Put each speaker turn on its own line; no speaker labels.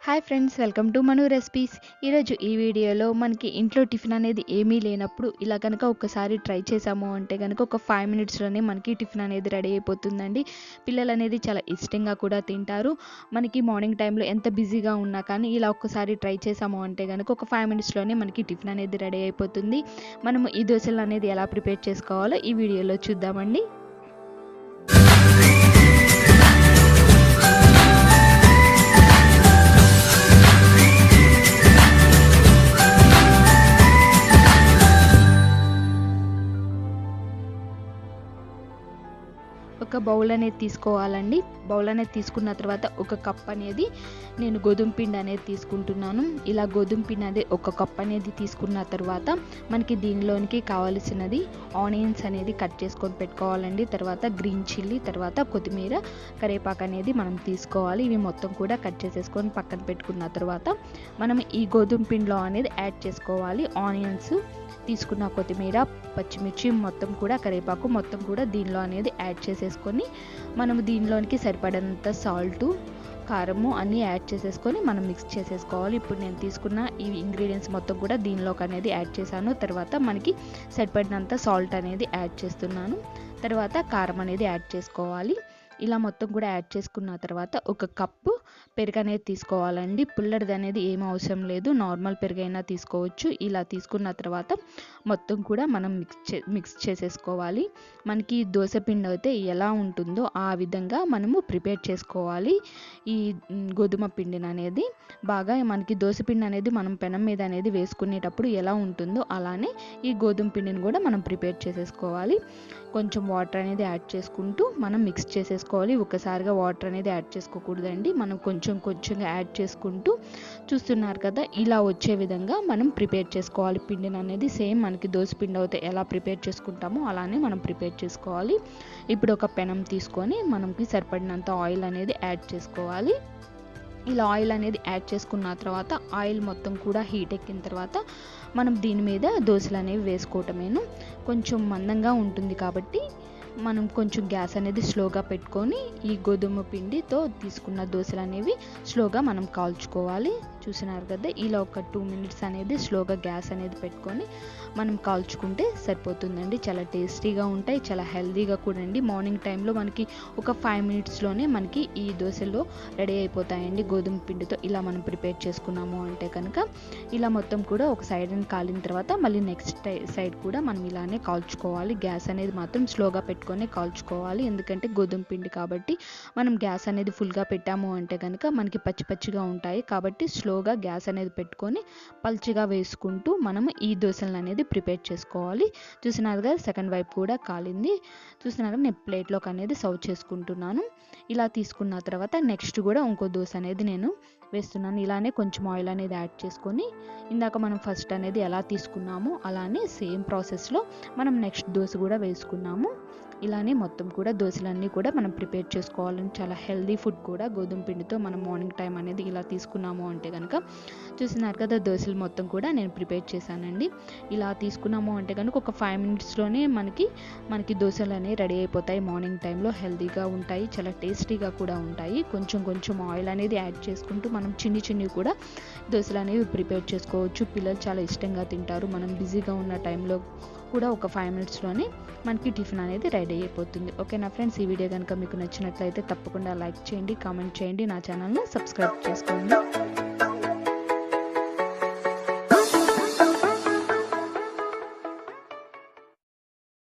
Hi friends, welcome to Manu recipes. ఈరోజు ఈ వీడియోలో మనకి ఇంట్లో టిఫిన్ అనేది ఏమీ లేనప్పుడు ఇలా కనుక ఒక్కసారి ట్రై చేసాము అంటే కనుక ఒక 5 మినిట్స్లోనే మనకి టిఫిన్ అనేది రెడీ అయిపోతుందండి. పిల్లలు అనేది చాలా ఇష్టంగా కూడా తింటారు. మనకి మార్నింగ్ టైంలో ఎంత బిజీగా ఉన్నా కానీ ఇలా ఒక్కసారి ట్రై చేసాము అంటే కనుక ఒక 5 మినిట్స్లోనే మనకి టిఫిన్ అనేది రెడీ అయిపోతుంది. మనము ఈ దోశలు అనేది ఎలా ప్రిపేర్ చేసుకోవాలో ఈ వీడియోలో చూద్దామండి. ఒక బౌల్ అనేది తీసుకోవాలండి. బౌల్ అనేది తీసుకున్న తర్వాత ఒక కప్ అనేది నేను గోధుమ పిండి అనేది తీసుకుంటున్నాను. ఇలా గోధుమ పిండి అనేది ఒక కప్ అనేది తీసుకున్న తర్వాత మనకి దీనిలోనికి కావాల్సినది ఆనియన్స్ అనేది కట్ చేసుకొని పెట్టుకోవాలండి. తర్వాత గ్రీన్ చిల్లీ, తర్వాత కొత్తిమీర, కరివేపాకు అనేది మనం తీసుకోవాలి. ఇవి మొత్తం కూడా కట్ చేసేసుకొని పక్కన పెట్టుకున్న తర్వాత మనం ఈ గోధుమ పిండిలో అనేది యాడ్ చేసుకోవాలి. ఆనియన్స్ తీసుకున్న కొత్తిమీర, పచ్చిమిర్చి, మొత్తం కూడా కరివేపాకు మొత్తం కూడా దీనిలో అనేది యాడ్ చేసేసుకొని మనము దీనిలోనికి సరిపడంత సాల్టు, కారము అన్నీ యాడ్ చేసేసుకొని మనం మిక్స్ చేసేసుకోవాలి. ఇప్పుడు నేను తీసుకున్న ఈ ఇంగ్రీడియంట్స్ మొత్తం కూడా దీనిలోకి అనేది యాడ్ చేశాను. తర్వాత మనకి సరిపడినంత సాల్ట్ అనేది యాడ్ చేస్తున్నాను. తర్వాత కారం అనేది యాడ్ చేసుకోవాలి. ఇలా మొత్తం కూడా యాడ్ చేసుకున్న తర్వాత ఒక కప్పు పెరుగు అనేది తీసుకోవాలండి. పుల్లడిది అనేది ఏం అవసరం లేదు, నార్మల్ పెరుగైనా తీసుకోవచ్చు. ఇలా తీసుకున్న తర్వాత మొత్తం కూడా మనం మిక్స్ చేసేసుకోవాలి. మనకి దోశ పిండి అయితే ఎలా ఉంటుందో ఆ విధంగా మనము ప్రిపేర్ చేసుకోవాలి. ఈ గోధుమ పిండిని అనేది బాగా మనకి దోశ పిండి అనేది మనం పెనం మీద అనేది వేసుకునేటప్పుడు ఎలా ఉంటుందో అలానే ఈ గోధుమ పిండిని కూడా మనం ప్రిపేర్ చేసేసుకోవాలి. కొంచెం వాటర్ అనేది యాడ్ చేసుకుంటూ మనం మిక్స్ చేసేసుకోవాలి. ఒకసారిగా వాటర్ అనేది యాడ్ చేసుకోకూడదండి. మనం కొంచెంగా యాడ్ చేసుకుంటూ చూస్తున్నారు కదా, ఇలా వచ్చే విధంగా మనం ప్రిపేర్ చేసుకోవాలి. పిండిని అనేది సేమ్ మనకి దోశ పిండి అయితే ఎలా ప్రిపేర్ చేసుకుంటామో అలానే మనం ప్రిపేర్ చేసుకోవాలి. ఇప్పుడు ఒక పెనం తీసుకొని మనకి సరిపడినంత ఆయిల్ అనేది యాడ్ చేసుకోవాలి. ఇలా ఆయిల్ అనేది యాడ్ చేసుకున్న తర్వాత ఆయిల్ మొత్తం కూడా హీట్ ఎక్కిన తర్వాత మనం దీని మీద దోశలు అనేవి వేసుకోవటమేను. కొంచెం మందంగా ఉంటుంది కాబట్టి మనం కొంచెం గ్యాస్ అనేది స్లోగా పెట్టుకొని ఈ గోధుమ పిండితో తీసుకున్న దోశలు అనేవి స్లోగా మనం కాల్చుకోవాలి. చూసినారు కదా, ఇలా ఒక 2 మినిట్స్ అనేది స్లోగా గ్యాస్ అనేది పెట్టుకొని మనం కాల్చుకుంటే సరిపోతుందండి. చాలా టేస్టీగా ఉంటాయి, చాలా హెల్తీగా కూడా అండి. మార్నింగ్ టైంలో మనకి ఒక 5 మినిట్స్లోనే మనకి ఈ దోశలు రెడీ అయిపోతాయండి. గోధుమ పిండితో ఇలా మనం ప్రిపేర్ చేసుకున్నాము అంటే కనుక ఇలా మొత్తం కూడా ఒక సైడ్ అని కాలిన తర్వాత మళ్ళీ నెక్స్ట్ సైడ్ కూడా మనం ఇలానే కాల్చుకోవాలి. గ్యాస్ అనేది మాత్రం స్లోగా పెట్టుకొని కాల్చుకోవాలి. ఎందుకంటే గోధుమ పిండి కాబట్టి మనం గ్యాస్ అనేది ఫుల్గా పెట్టాము అంటే కనుక మనకి పచ్చిగా ఉంటాయి. కాబట్టి స్లోగా గ్యాస్ అనేది పెట్టుకొని పల్చిగా వేసుకుంటూ మనం ఈ దోశలను అనేది ప్రిపేర్ చేసుకోవాలి. చూసినారు కదా, సెకండ్ వైపు కూడా కాలింది. చూసినారు, నేను ప్లేట్లోకి అనేది సర్వ్ చేసుకుంటున్నాను. ఇలా తీసుకున్న తర్వాత నెక్స్ట్ కూడా ఇంకో దోశ అనేది నేను వేస్తున్నాను. ఇలానే కొంచెం ఆయిల్ అనేది యాడ్ చేసుకొని ఇందాక మనం ఫస్ట్ అనేది ఎలా తీసుకున్నామో అలానే సేమ్ ప్రాసెస్లో మనం నెక్స్ట్ దోశ కూడా వేసుకున్నాము. ఇలానే మొత్తం కూడా దోశలన్నీ కూడా మనం ప్రిపేర్ చేసుకోవాలని చాలా హెల్దీ ఫుడ్ కూడా గోధుమ పిండితో మనం మార్నింగ్ టైం అనేది ఇలా తీసుకున్నాము అంటే కనుక చూసినారు కదా, దోశలు మొత్తం కూడా నేను ప్రిపేర్ చేశానండి. ఇలా తీసుకున్నాము అంటే కనుక ఒక 5 మినిట్స్లోనే మనకి దోశలు అనేవి రెడీ అయిపోతాయి. మార్నింగ్ టైంలో హెల్దీగా ఉంటాయి, చాలా టేస్టీగా కూడా ఉంటాయి. కొంచెం ఆయిల్ అనేది యాడ్ చేసుకుంటూ మనం చిన్ని కూడా దోశలు అనేవి ప్రిపేర్ చేసుకోవచ్చు. పిల్లలు చాలా ఇష్టంగా తింటారు. మనం బిజీగా ఉన్న టైంలో కూడా ఒక 5 మినిట్స్లోనే మనకి టిఫిన్ అనేది రెడీ అయిపోతుంది. ఓకేనా ఫ్రెండ్స్, ఈ వీడియో కనుక మీకు నచ్చినట్లయితే తప్పకుండా లైక్ చేయండి, కామెంట్ చేయండి, నా ఛానల్ని సబ్స్క్రైబ్ చేసుకోండి.